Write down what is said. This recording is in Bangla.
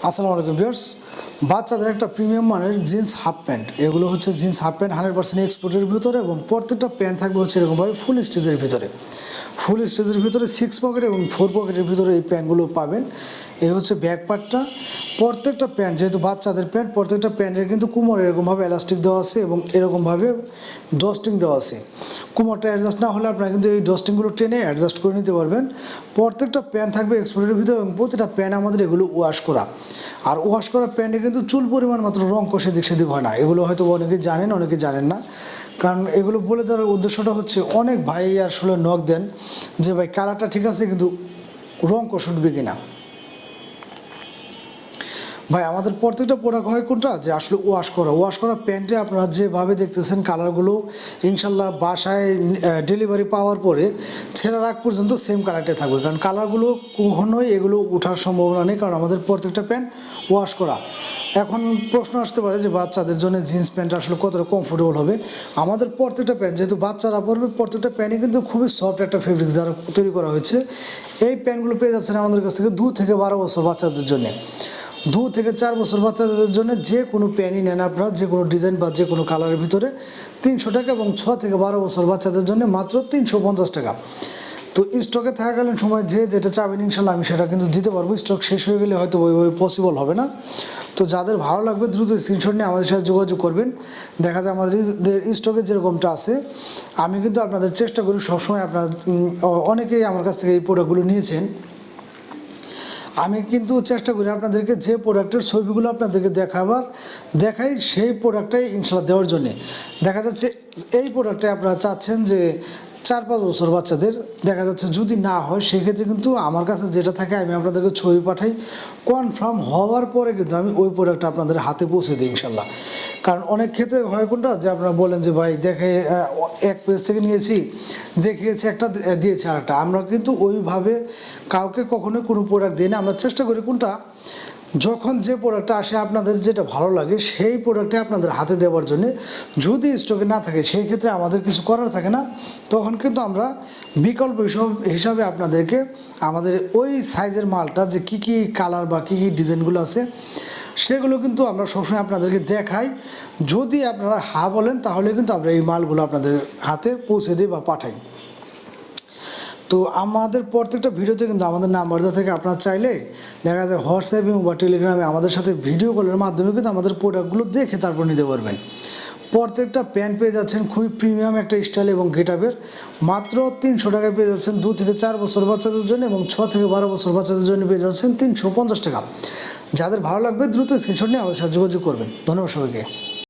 আসসালামু আলাইকুম ভিউয়ার্স, বাচ্চাদের একটা প্রিমিয়াম মানের জিন্স হাফ প্যান্ট, এগুলো হচ্ছে জিন্স হাফ প্যান্ট 100% এক্সপোর্টের ভিতরে এবং প্রত্যেকটা প্যান্ট থাকবে হচ্ছে এরকমভাবে ফুল স্টিচের ভিতরে। ফুল স্টিচের ভিতরে 6 পকেট এবং 4 পকেটের ভিতরে এই প্যান্টগুলো পাবেন। এই হচ্ছে ব্যাক পার্টটা। প্রত্যেকটা প্যান্ট যেহেতু বাচ্চাদের প্যান্ট, প্রত্যেকটা প্যান্টের কিন্তু কোমরে এরকমভাবে এলাস্টিক দেওয়া আছে এবং এরকমভাবে ডস্টিং দেওয়া আছে। কোমরটা অ্যাডজাস্ট না হলে আপনারা কিন্তু এই ডস্টিংগুলো টেনে অ্যাডজাস্ট করে নিতে পারবেন। প্রত্যেকটা প্যান্ট থাকবে এক্সপোর্টের ভিতরে এবং প্রতিটা প্যান্ট আমাদের এগুলো ওয়াশ করা। আর ওয়াশ করা প্যান্টে কিন্তু চুল পরিমাণ মাত্র রং কষে দিক সেদিক হয় না। এগুলো হয়তো অনেকে জানেন, অনেকে জানেন না। কারণ এগুলো বলে দেওয়ার উদ্দেশ্যটা হচ্ছে, অনেক ভাই আসলে নক দেন যে ভাই কালারটা ঠিক আছে কিন্তু রং কষ উঠবে কিনা। ভাই আমাদের প্রত্যেকটা প্রোডাক্ট হয় কোনটা যে আসলে ওয়াশ করা প্যান্টে আপনারা যেভাবে দেখতেছেন কালারগুলো ইনশাল্লাহ বাসায় ডেলিভারি পাওয়ার পরে ছেঁড়ার আগ পর্যন্ত সেম কালারটাই থাকবে। কারণ কালারগুলো কখনোই এগুলো ওঠার সম্ভাবনা নেই, কারণ আমাদের প্রত্যেকটা প্যান্ট ওয়াশ করা। এখন প্রশ্ন আসতে পারে যে বাচ্চাদের জন্য জিন্স প্যান্ট আসলে কতটা কমফোর্টেবল হবে। আমাদের প্রত্যেকটা প্যান্ট যেহেতু বাচ্চারা পরবে, প্রত্যেকটা প্যান্টই কিন্তু খুবই সফট একটা ফেব্রিক্স দ্বারা তৈরি করা হয়েছে। এই প্যান্টগুলো পেয়ে যাচ্ছেন আমাদের কাছ থেকে 2 থেকে 12 বছর বাচ্চাদের জন্য। 2 থেকে 4 বছর বাচ্চাদের জন্য যে কোনো প্যানই নেন আপনারা, যে কোনো ডিজাইন বা যে কোনো কালারের ভিতরে 300 টাকা, এবং 6 থেকে 12 বছর বাচ্চাদের জন্য মাত্র 350 টাকা। তো স্টকে থাকাকালীন সময় যে যেটা চাবেন ইনশাল্লাহ আমি সেটা কিন্তু দিতে পারবো। স্টক শেষ হয়ে গেলে হয়তো ওইভাবে পসিবল হবে না। তো যাদের ভালো লাগবে দ্রুত স্ক্রিনশট নিয়ে আমাদের সাথে যোগাযোগ করবেন। দেখা যায় আমাদের স্টকে যেরকমটা আছে, আমি কিন্তু আপনাদের চেষ্টা করি সবসময়, আপনার অনেকেই আমার কাছ থেকে এই প্রোডাক্টগুলো নিয়েছেন। আমি কিন্তু চেষ্টা করি আপনাদেরকে যে প্রোডাক্টের ছবিগুলো আপনাদেরকে দেখাই সেই প্রোডাক্টটাই ইনশাল্লাহ দেওয়ার জন্যে। দেখা যাচ্ছে এই প্রোডাক্টে আপনারা চাচ্ছেন যে 4-5 বছর বাচ্চাদের, দেখা যাচ্ছে যদি না হয় সেক্ষেত্রে কিন্তু আমার কাছে যেটা থাকে আমি আপনাদেরকে ছবি পাঠাই, কনফার্ম হওয়ার পরে কিন্তু আমি ওই প্রোডাক্টটা আপনাদের হাতে পৌঁছে দিই ইনশাল্লাহ। কারণ অনেক ক্ষেত্রে হয় কোনটা যে আপনারা বলেন যে ভাই দেখে এক পেজ থেকে নিয়েছি, দেখিয়েছি একটা দিয়েছি আরেকটা। আমরা কিন্তু ওইভাবে কাউকে কখনোই কোনো প্রোডাক্ট দিই না। আমরা চেষ্টা করি কোনটা যখন যে প্রোডাক্টটা আসে আপনাদের যেটা ভালো লাগে সেই প্রোডাক্টে আপনাদের হাতে দেওয়ার জন্য। যদি স্টকে না থাকে সেই ক্ষেত্রে আমাদের কিছু করার থাকে না, তখন কিন্তু আমরা বিকল্প হিসাবে আপনাদেরকে আমাদের ওই সাইজের মালটা যে কী কী কালার বা কী কী ডিজাইনগুলো আছে সেগুলো কিন্তু আমরা সবসময় আপনাদেরকে দেখাই। যদি আপনারা হ্যাঁ বলেন তাহলে কিন্তু আমরা এই মালগুলো আপনাদের হাতে পৌঁছে দিই বা পাঠাই। তো আমাদের প্রত্যেকটা ভিডিওতে কিন্তু আমাদের নাম্বারটা থেকে আপনারা চাইলে দেখা যায় হোয়াটসঅ্যাপ এবং বা টেলিগ্রামে আমাদের সাথে ভিডিও কলের মাধ্যমে কিন্তু আমাদের প্রোডাক্টগুলো দেখে তারপর নিতে পারবেন। প্রত্যেকটা প্যান্ট পেয়ে যাচ্ছেন খুবই প্রিমিয়াম একটা স্টাইল এবং গেটআপের, মাত্র 300 টাকায় পেয়ে যাচ্ছেন 2 থেকে 4 বছর বাচ্চাদের জন্য, এবং 6 থেকে 12 বছর বাচ্চাদের জন্য পেয়ে যাচ্ছেন 350 টাকা। যাদের ভালো লাগবে দ্রুত স্ক্রিনশট নিয়ে আমাদের সাথে যোগাযোগ করবেন। ধন্যবাদ সবাইকে।